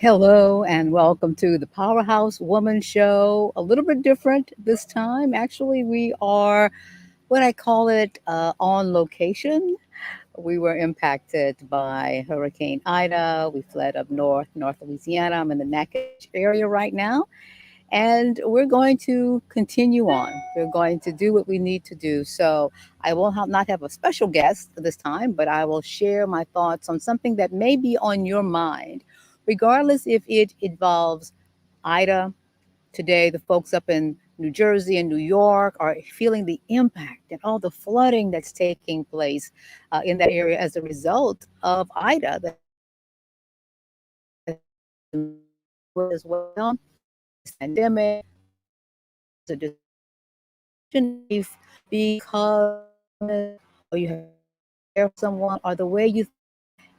Hello and welcome to the Powerhouse Woman Show. A little bit different this time. Actually, we are what I call it on location. We were impacted by Hurricane Ida. We fled up North Louisiana. I'm in the Natchitoches area right now. And we're going to continue on. We're going to do what we need to do. So I will not have a special guest this time, but I will share my thoughts on something that may be on your mind, regardless if it involves Ida. Today, the folks up in New Jersey and New York are feeling the impact and all the flooding that's taking place in that area as a result of Ida that as well. This pandemic, there's a disruption because or you have care for someone or the way you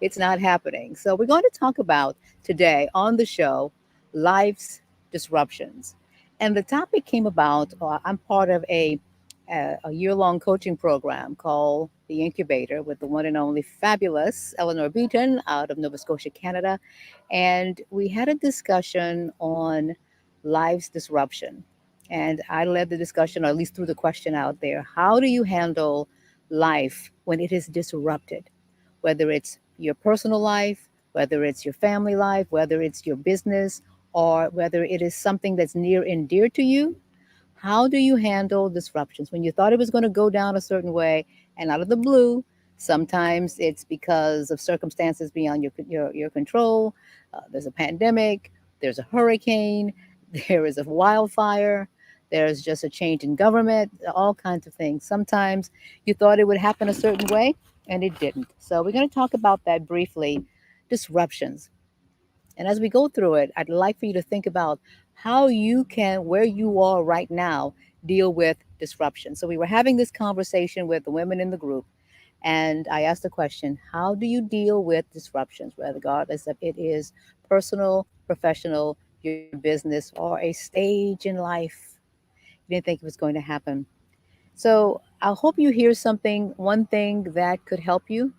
it's not happening. So we're going to talk about today on the show life's disruptions. And the topic came about, I'm part of a year-long coaching program called The Incubator with the one and only fabulous Eleanor Beaton out of Nova Scotia, Canada. And we had a discussion on life's disruption. And I led the discussion, or at least threw the question out there. How do you handle life when it is disrupted? Whether it's your personal life, whether it's your family life, whether it's your business, or whether it is something that's near and dear to you. How do you handle disruptions when you thought it was going to go down a certain way and out of the blue? Sometimes it's because of circumstances beyond your control. There's a pandemic, there's a hurricane, there is a wildfire, there's just a change in government, all kinds of things. Sometimes you thought it would happen a certain way and it didn't. So we're going to talk about that briefly, disruptions. And as we go through it, I'd like for you to think about how you can, where you are right now, deal with disruption. So we were having this conversation with the women in the group, and I asked the question, how do you deal with disruptions, regardless if it is personal, professional, your business, or a stage in life? You didn't think it was going to happen. So I hope you hear something, one thing that could help you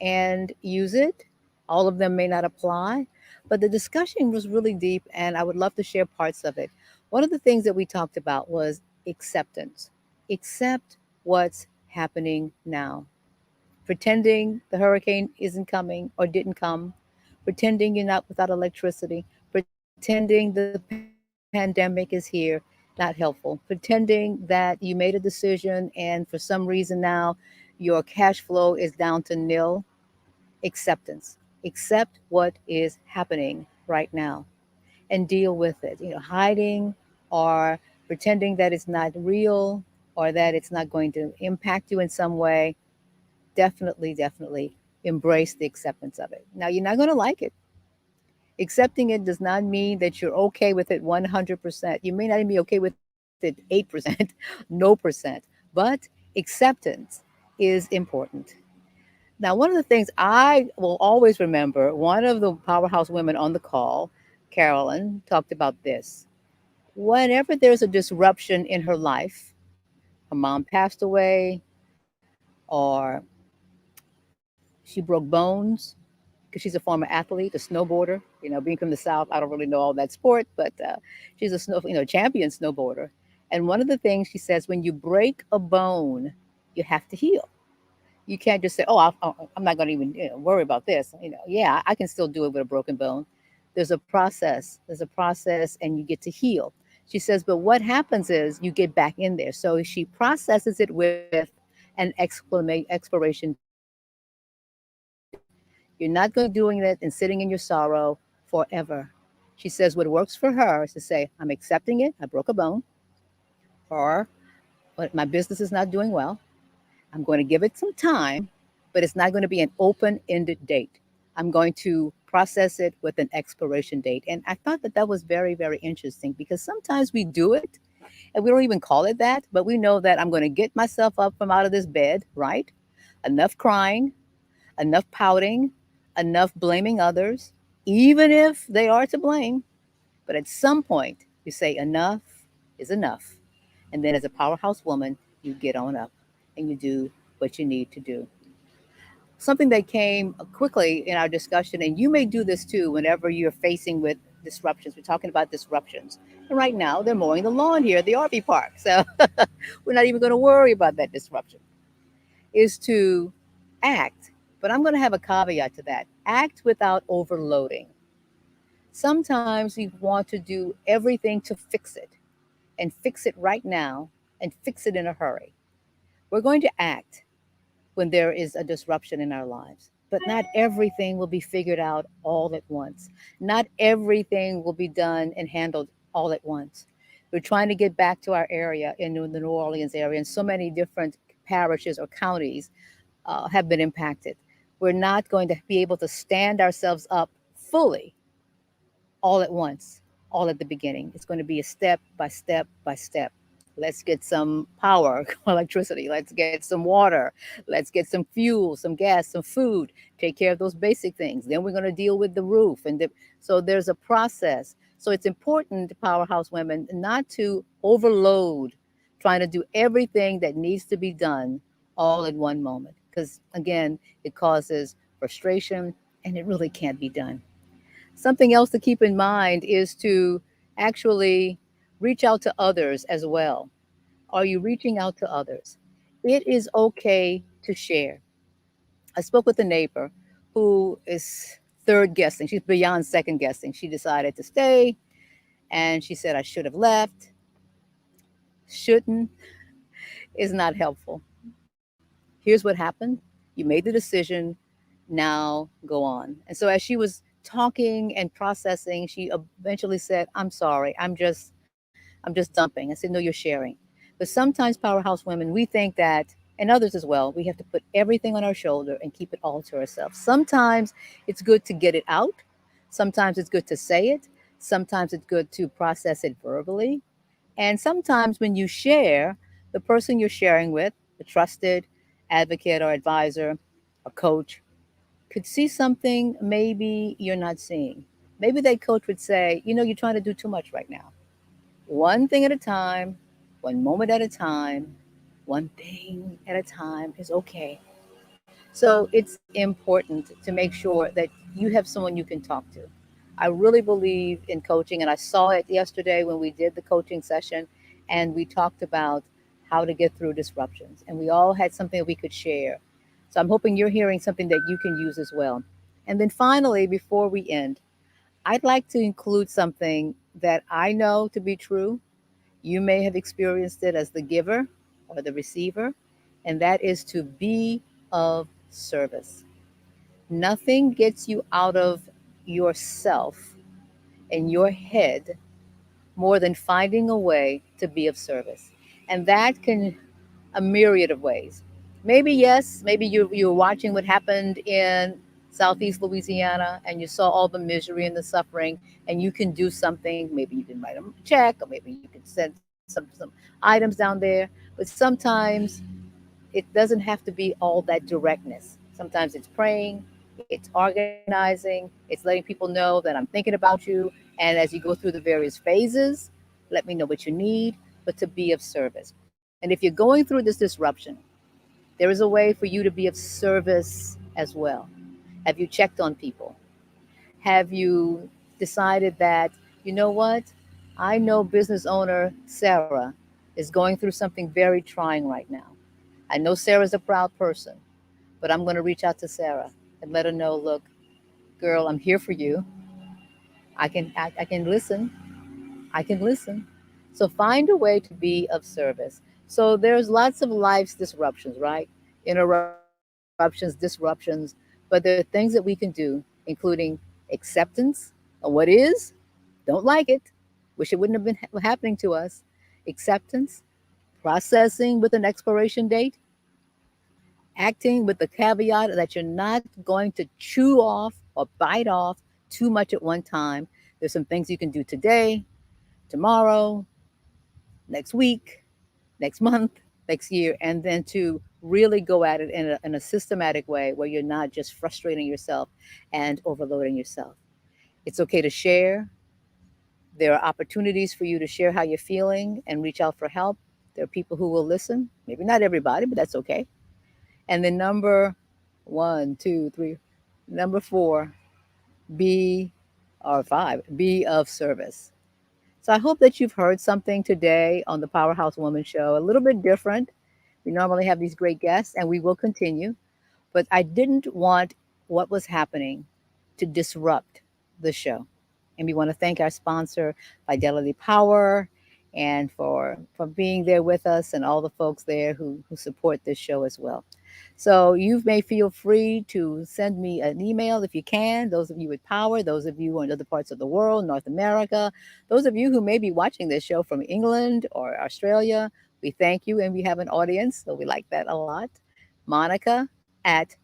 and use it. All of them may not apply, but the discussion was really deep, and I would love to share parts of it. One of the things that we talked about was acceptance. Accept what's happening now. Pretending the hurricane isn't coming or didn't come, pretending you're not without electricity, pretending the pandemic is here, not helpful, pretending that you made a decision and for some reason now your cash flow is down to nil. Acceptance. Accept what is happening right now and deal with it. Hiding or pretending that it's not real or that it's not going to impact you in some way, definitely embrace the acceptance of it. Now, you're not going to like it. Accepting it does not mean that you're okay with it 100%. You may not even be okay with it 8%, no percent, but acceptance is important. Now, one of the things I will always remember, one of the powerhouse women on the call, Carolyn, talked about this. Whenever there's a disruption in her life, her mom passed away, or she broke bones, because she's a former athlete, a snowboarder. Being from the South, I don't really know all that sport, but she's a champion snowboarder. And one of the things she says, when you break a bone, you have to heal. You can't just say, "Oh, I'm not going to even worry about this." Yeah, I can still do it with a broken bone. There's a process. There's a process, and you get to heal. She says, but what happens is you get back in there. So she processes it with an expiration date. You're not going to be doing it and sitting in your sorrow forever. She says what works for her is to say, I'm accepting it. I broke a bone, or but my business is not doing well. I'm going to give it some time, but it's not going to be an open ended date. I'm going to process it with an expiration date. And I thought that that was very interesting because sometimes we do it and we don't even call it that, but we know that I'm going to get myself up from out of this bed, right? Enough crying, enough pouting, enough blaming others, even if they are to blame. But at some point, you say, enough is enough. And then, as a powerhouse woman, you get on up and you do what you need to do. Something that came quickly in our discussion, and you may do this too whenever you're facing with disruptions. We're talking about disruptions. And right now, they're mowing the lawn here at the RV park. So we're not even going to worry about that disruption, is to act. But I'm going to have a caveat to that: act without overloading. Sometimes we want to do everything to fix it and fix it right now and fix it in a hurry. We're going to act when there is a disruption in our lives. But not everything will be figured out all at once. Not everything will be done and handled all at once. We're trying to get back to our area in the New Orleans area, and so many different parishes or counties have been impacted. We're not going to be able to stand ourselves up fully all at once, all at the beginning. It's going to be a step by step by step. Let's get some power, electricity. Let's get some water. Let's get some fuel, some gas, some food. Take care of those basic things. Then we're going to deal with the roof. So there's a process. So it's important, powerhouse women, not to overload trying to do everything that needs to be done all in one moment. Because again, it causes frustration and it really can't be done. Something else to keep in mind is to actually reach out to others as well. Are you reaching out to others? It is okay to share. I spoke with a neighbor who is third guessing. She's beyond second guessing. She decided to stay and she said, I should have left. Shouldn't is not helpful. Here's what happened. You made the decision. Now go on. And so as she was talking and processing, she eventually said, I'm sorry. I'm just dumping. I said, no, you're sharing. But sometimes powerhouse women, we think that, and others as well, we have to put everything on our shoulder and keep it all to ourselves. Sometimes it's good to get it out. Sometimes it's good to say it. Sometimes it's good to process it verbally. And sometimes when you share, the person you're sharing with, a trusted advocate or advisor, a coach, could see something maybe you're not seeing. Maybe that coach would say, you're trying to do too much right now. One thing at a time, one moment at a time, one thing at a time is okay. So it's important to make sure that you have someone you can talk to. I really believe in coaching, and I saw it yesterday when we did the coaching session and we talked about how to get through disruptions. And we all had something that we could share. So I'm hoping you're hearing something that you can use as well. And then finally, before we end, I'd like to include something that I know to be true. You may have experienced it as the giver or the receiver, and that is to be of service. Nothing gets you out of yourself and your head more than finding a way to be of service. And that can a myriad of ways. Maybe yes, maybe you were watching what happened in Southeast Louisiana and you saw all the misery and the suffering, and you can do something. Maybe you can write them a check, or maybe you can send some items down there. But sometimes it doesn't have to be all that directness. Sometimes it's praying, it's organizing, it's letting people know that I'm thinking about you. And as you go through the various phases, let me know what you need, but to be of service. And if you're going through this disruption, there is a way for you to be of service as well. Have you checked on people? Have you decided that, you know what? I know business owner Sarah is going through something very trying right now. I know Sarah's a proud person, but I'm going to reach out to Sarah and let her know, look, girl, I'm here for you. I can listen. I can listen. So find a way to be of service. So there's lots of life's disruptions, right? Interruptions, disruptions, but there are things that we can do, including acceptance of what is, don't like it, wish it wouldn't have been happening to us, acceptance, processing with an expiration date, acting with the caveat that you're not going to chew off or bite off too much at one time. There's some things you can do today, tomorrow, next week, next month, next year, and then to really go at it in a systematic way where you're not just frustrating yourself and overloading yourself. It's okay to share. There are opportunities for you to share how you're feeling and reach out for help. There are people who will listen. Maybe not everybody, but that's okay. And then number One, two, three. Number four, be, or five, be of service. So I hope that you've heard something today on the Powerhouse Woman Show, a little bit different. We normally have these great guests, and we will continue. But I didn't want what was happening to disrupt the show. And we want to thank our sponsor, Fidelity Power, and for being there with us and all the folks there who support this show as well. So you may feel free to send me an email if you can. Those of you with power, those of you in other parts of the world, North America, those of you who may be watching this show from England or Australia, we thank you and we have an audience, so we like that a lot. Monica at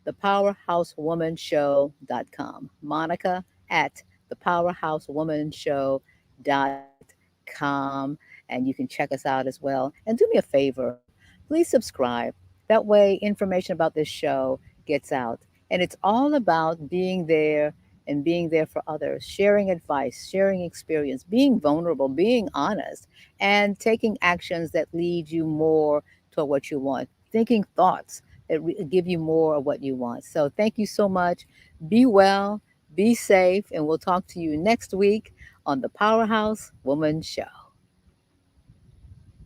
thepowerhousewomanshow.com. Monica at thepowerhousewomanshow.com. And you can check us out as well. And do me a favor, please subscribe. That way, information about this show gets out. And it's all about being there and being there for others, sharing advice, sharing experience, being vulnerable, being honest, and taking actions that lead you more to what you want, thinking thoughts that give you more of what you want. So thank you so much. Be well, be safe, and we'll talk to you next week on the Powerhouse Woman Show.